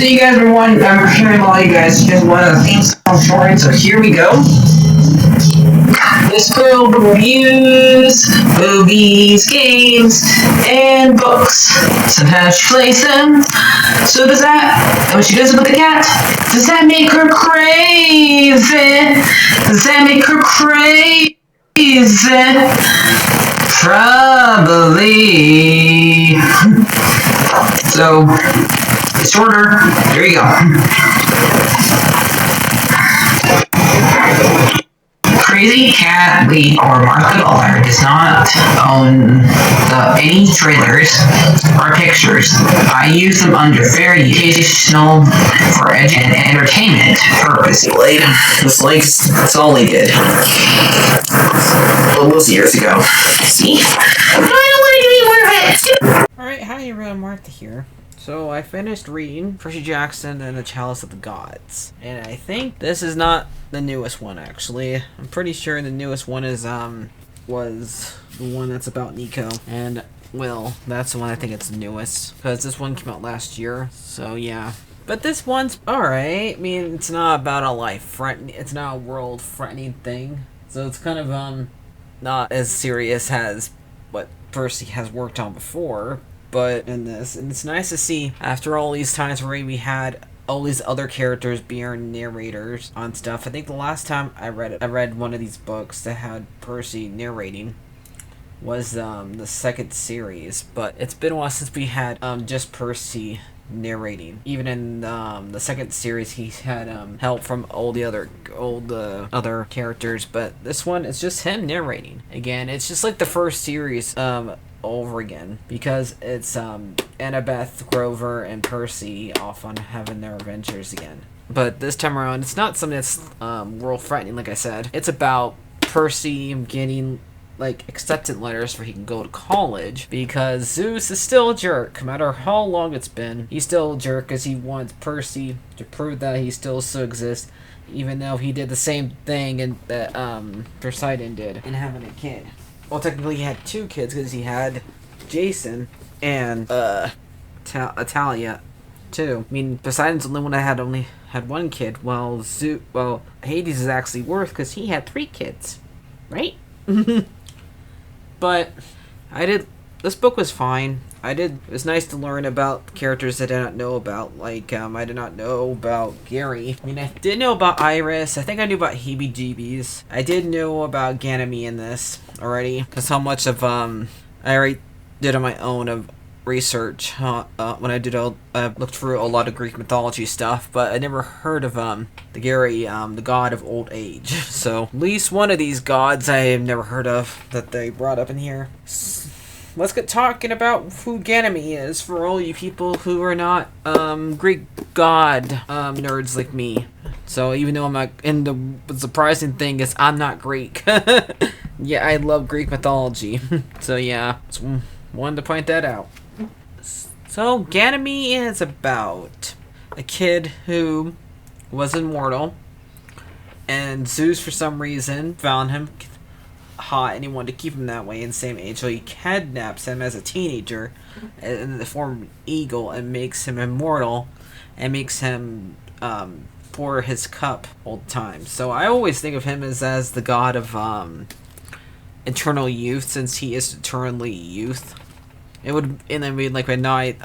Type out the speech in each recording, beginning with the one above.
So you guys were one. I'm hearing a lot of you guys just want a theme song short. So here we go. This girl reviews movies, games, and books. Sometimes she plays them. So does that, and when she does it with the cat, does that make her crazy? Does that make her crazy? Probably. So, it's shorter. Here you go. CrazyCatLady or Martha Aller does not own any trailers or pictures. I use them under fair educational for and entertainment purposes. This links, that's all he did. Well, those years ago. See? I don't want to do any more of it. Alright, hi everyone, Martha here. So I finished reading Percy Jackson and the Chalice of the Gods. And I think this is not the newest one, actually. I'm pretty sure the newest one is, was the one that's about Nico. And, well, that's the one I think it's the newest. Because this one came out last year, so yeah. But this one's alright. I mean, it's not about a life-threatening, it's not a world-threatening thing. So it's kind of, not as serious as what Percy has worked on before. But in this, and it's nice to see after all these times where we had all these other characters being narrators on stuff. I think the last time I read one of these books that had Percy narrating was the second series. But it's been a while since we had just Percy narrating. Even in the second series, he had help from all the other characters. But this one, it's just him narrating. Again, it's just like the first series. Over again, because it's Annabeth, Grover, and Percy off on having their adventures again. But this time around, it's not something that's world threatening, like I said. It's about Percy getting like acceptance letters for he can go to college, because Zeus is still a jerk. No matter how long it's been, he's still a jerk because he wants Percy to prove that he still exists, even though he did the same thing that Poseidon did in having a kid. Well, technically he had two kids because he had Jason and Italia too. I mean, Poseidon's the only one that only had one kid, while Hades is actually worse because he had 3 kids, right? But this book was fine. It was nice to learn about characters I did not know about. Like, I did not know about Gary. I mean, I did know about Iris. I think I knew about Heebie-Jeebies. I did know about Ganymede in this already. Because how much of, I already did on my own of research. When I looked through a lot of Greek mythology stuff. But I never heard of, the Gary, the god of old age. So, at least one of these gods I have never heard of that they brought up in here. Let's get talking about who Ganymede is for all you people who are not Greek god nerds like me. So even though I'm not, and the surprising thing is I'm not Greek. Yeah, I love Greek mythology. So yeah, just wanted to point that out. So Ganymede is about a kid who was immortal, and Zeus for some reason found him hot and he wanted to keep him that way in the same age, so he kidnaps him as a teenager in the form of an eagle and makes him immortal and makes him pour his cup all the time. So I always think of him as the god of eternal youth, since he is eternally youth. It would, and then we like at night,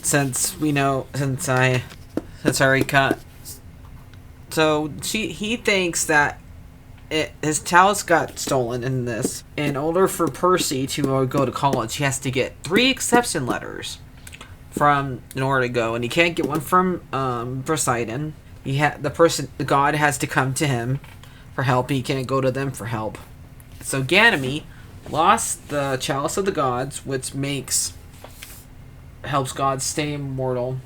since I already cut. So he thinks that his chalice got stolen in this. In order for Percy to go to college, he has to get 3 acceptance letters in order to go, and he can't get one from Poseidon. The god has to come to him for help. He can't go to them for help. So Ganymede lost the Chalice of the Gods, which helps gods stay immortal.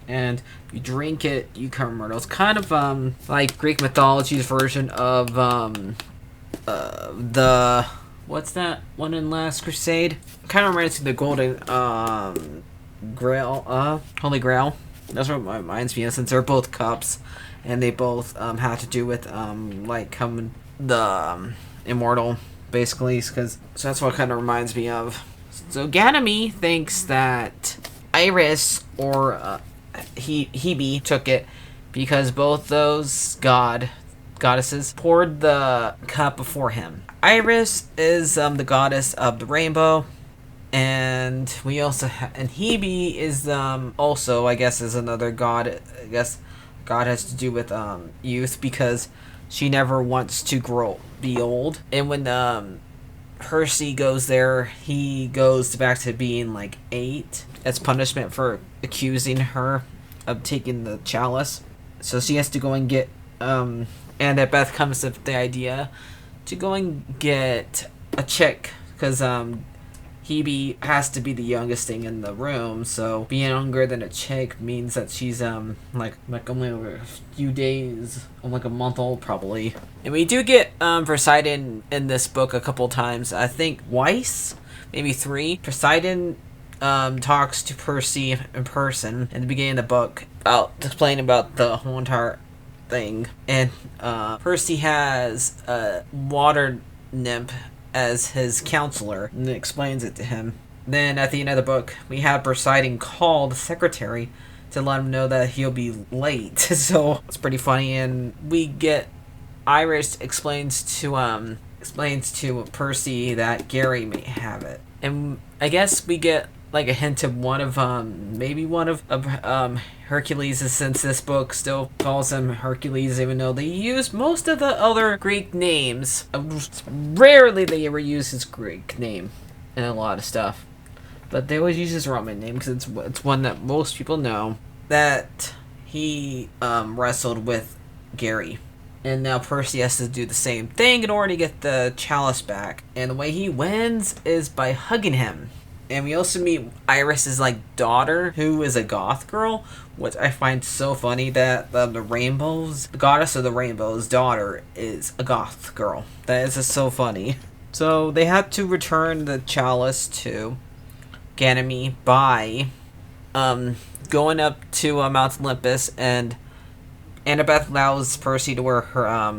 And if you drink it, you become immortal. It's kind of like Greek mythology's version of what's that one in Last Crusade? Kind of reminds me of the Golden Grail, Holy Grail. That's what it reminds me of, since they're both cups, and they both have to do with like coming the immortal, basically. So that's what it kind of reminds me of. So Ganymede thinks that Iris or Hebe took it because both those goddesses poured the cup before him. Iris is the goddess of the rainbow, and we also and Hebe is also, I guess, is another god. I guess God has to do with youth, because she never wants to be old. And when Percy goes there, he goes back to being like 8 as punishment for accusing her of taking the chalice. So she has to go and get and that Beth comes up with the idea to go and get a chick, because Hebe has to be the youngest thing in the room, so being younger than a chick means that she's like only over a few days, like a month old probably. And we do get Poseidon in this book a couple times. I think twice, maybe 3. Poseidon talks to Percy in person in the beginning of the book about explaining about the whole entire thing, and Percy has a water nymph as his counselor and explains it to him. Then at the end of the book, we have Poseidon call the secretary to let him know that he'll be late. So it's pretty funny, and we get Iris explains to Percy that Gary may have it, and I guess we get like a hint of maybe one of Hercules, since this book still calls him Hercules, even though they use most of the other Greek names. Rarely they ever use his Greek name in a lot of stuff, but they always use his Roman name because it's one that most people know. That he wrestled with Gary, and now Percy has to do the same thing in order to get the chalice back, and the way he wins is by hugging him. And we also meet Iris's daughter, who is a goth girl, which I find so funny that the goddess of the rainbow's daughter is a goth girl. That is just so funny. So they had to return the chalice to Ganymede by going up to Mount Olympus, and Annabeth allows Percy to wear her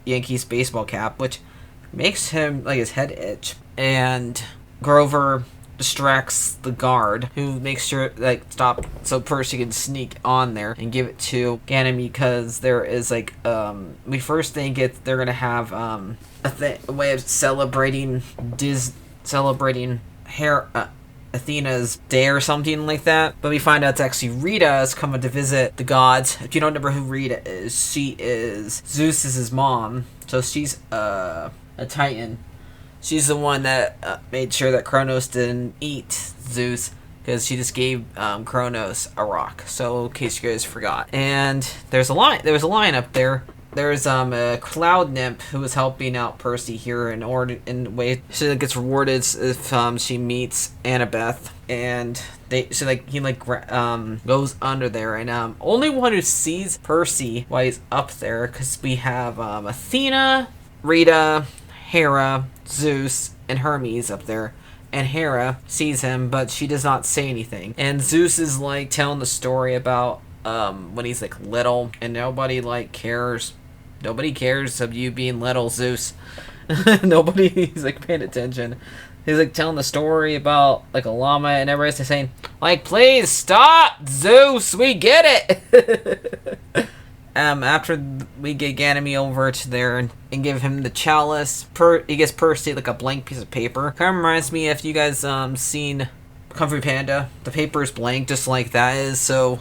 Yankees baseball cap, which makes him his head itch. And Grover distracts the guard, who makes sure stop so Percy can sneak on there and give it to Ganymede, because there is we first think they're gonna have a way of celebrating Athena's day or something like that, but we find out it's actually Rita has come to visit the gods. If you don't remember who Rita is, she is Zeus's mom, so she's a Titan. She's the one that made sure that Kronos didn't eat Zeus, because she just gave Kronos a rock. So in case you guys forgot. And there was a line up there. There's a cloud nymph who is helping out Percy here in a way she gets rewarded if she meets Annabeth, and he goes under there, and only one who sees Percy while he's up there, because we have Athena, Rita, Hera, Zeus, and Hermes up there. And Hera sees him, but she does not say anything. And Zeus is telling the story about when he's little, and nobody cares. Nobody cares of you being little, Zeus. Nobody's paying attention. He's telling the story about a llama, and everybody's saying please stop, Zeus, we get it. After we get Ganymede over to there and give him the chalice, he gives Percy a blank piece of paper. Kind of reminds me, if you guys seen Kung Fu Panda, the paper is blank just like that is. So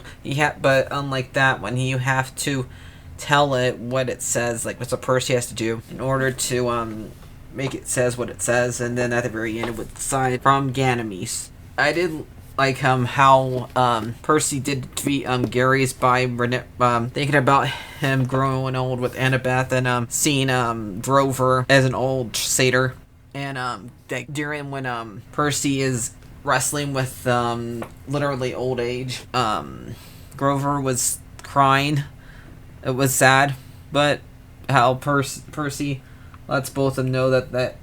but unlike that one, you have to tell it what it says, what's what Percy has to do in order to make it says what it says, and then at the very end it would decide from Ganymede. I did how Percy did defeat Gary's by thinking about him growing old with Annabeth, and seeing Grover as an old satyr, and during when Percy is wrestling with literally old age, Grover was crying. It was sad, but how Percy lets both of them know that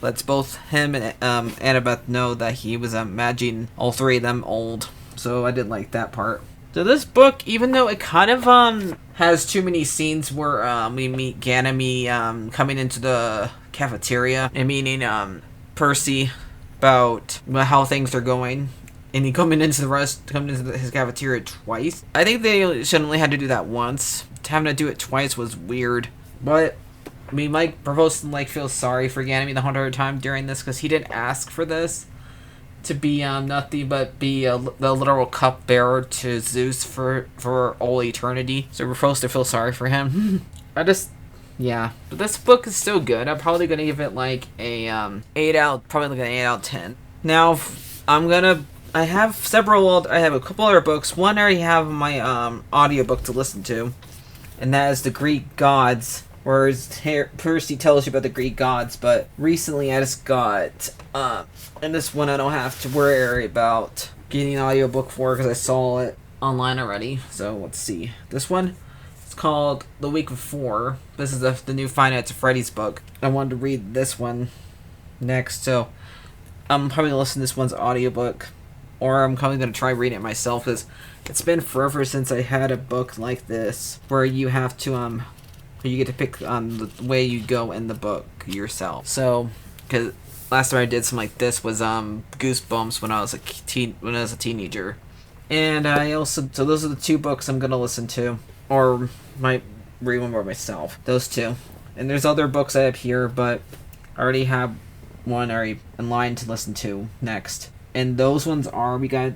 lets both him and Annabeth know that he was imagining all three of them old. So I did like that part. So this book, even though it kind of has too many scenes where we meet Ganymede coming into the cafeteria and meeting Percy about how things are going, and he coming into his cafeteria twice. I think they should only had to do that once. Having to do it twice was weird. But I mean, Mike proposed to feels sorry for Ganymede the 100th time during this because he didn't ask for this to be nothing but be the literal cupbearer to Zeus for all eternity. So we're supposed to feel sorry for him. Yeah, but this book is still good. I'm probably gonna give it a 8 out of 10. Now I have a couple other books. One I already have my audiobook to listen to, and that is The Greek Gods, where Percy tells you about the Greek gods. But recently I just got and this one I don't have to worry about getting an audiobook for because I saw it online already. So let's see. This one is called The Week Before. This is the new Five Nights at Freddy's book. I wanted to read this one next, so I'm probably gonna listen to this one's audiobook, or I'm probably gonna try reading it myself because it's been forever since I had a book like this where you have to you get to pick the way you go in the book yourself. So, because last time I did something like this was Goosebumps when I was a teenager, and so those are the two books I'm gonna listen to, or might read one more myself. Those two, and there's other books I have here, but I already have one already in line to listen to next, and those ones are we got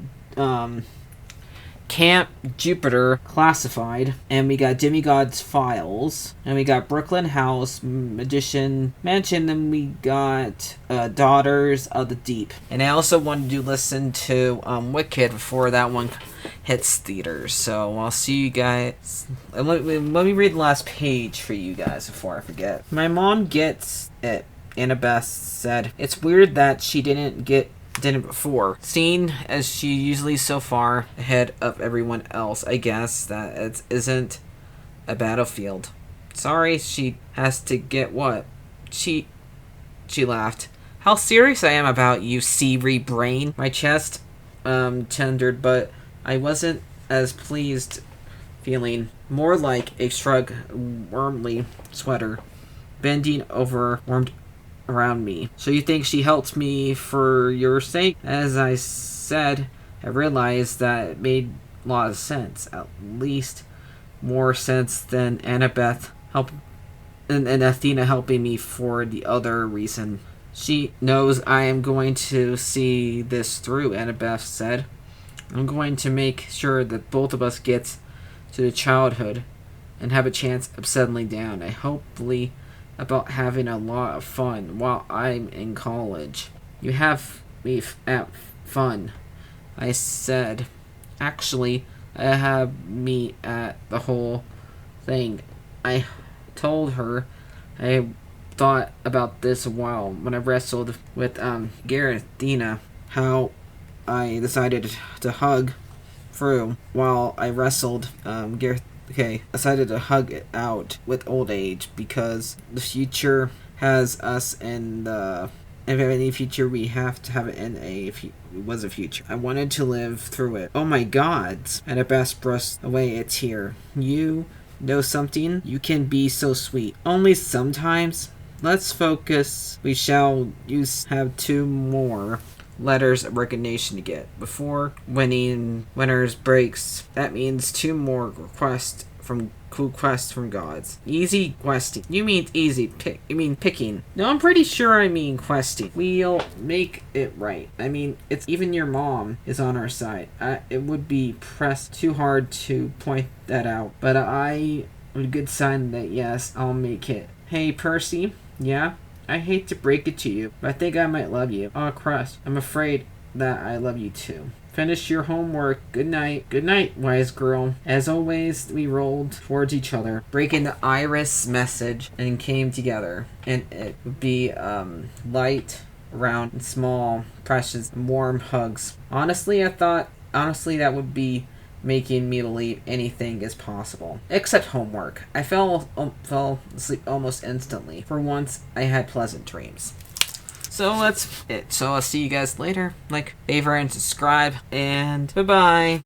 Camp Jupiter Classified, and we got Demigod's Files, and we got Brooklyn House, Magician Mansion, and we got Daughters of the Deep. And I also wanted to listen to Wicked before that one hits theaters. So I'll see you guys. Let me read the last page for you guys before I forget. My mom gets it. Annabeth said, "It's weird that she didn't before. Seeing as she usually so far ahead of everyone else, I guess that it isn't a battlefield. Sorry, she has to get what?" She laughed. "How serious I am about you, Siri brain." My chest tendered, but I wasn't as pleased, feeling more like a shrug, warmly sweater bending over warmed around me. "So you think she helped me for your sake?" As I said, I realized that it made a lot of sense, at least more sense than Annabeth and Athena helping me for the other reason. "She knows I am going to see this through," Annabeth said. "I'm going to make sure that both of us get to the childhood and have a chance of settling down. I hopefully about having a lot of fun while I'm in college." "You have me at fun," I said. "Actually, I have me at the whole thing." I told her I thought about this a while when I wrestled with Garathena, how I decided to hug through while I wrestled decided to hug it out with old age because the future has us in the. If we have any future, we have to have it in it was a future. I wanted to live through it. "Oh my gods!" Annabeth brushed away a tear. "You know something? You can be so sweet. Only sometimes. Let's focus. We shall have 2 more letters of recognition to get before winner's breaks. That means 2 more requests from gods. Easy questing. You mean easy you mean picking. No, I'm pretty sure I mean questing. We'll make it right. I mean, it's even your mom is on our side. It would be pressed too hard to point that out, but a good sign that yes, I'll make it. Hey, Percy. Yeah? I hate to break it to you, but I think I might love you. Aw, crust. I'm afraid that I love you too. Finish your homework. Good night. Good night, wise girl." As always, we rolled towards each other, breaking the iris message, and came together. And it would be light, round, and small, precious, warm hugs. Honestly, I thought that would be making me believe anything is possible. Except homework. I fell asleep almost instantly. For once, I had pleasant dreams. So that's it. So I'll see you guys later. Like, favorite, and subscribe, and bye-bye.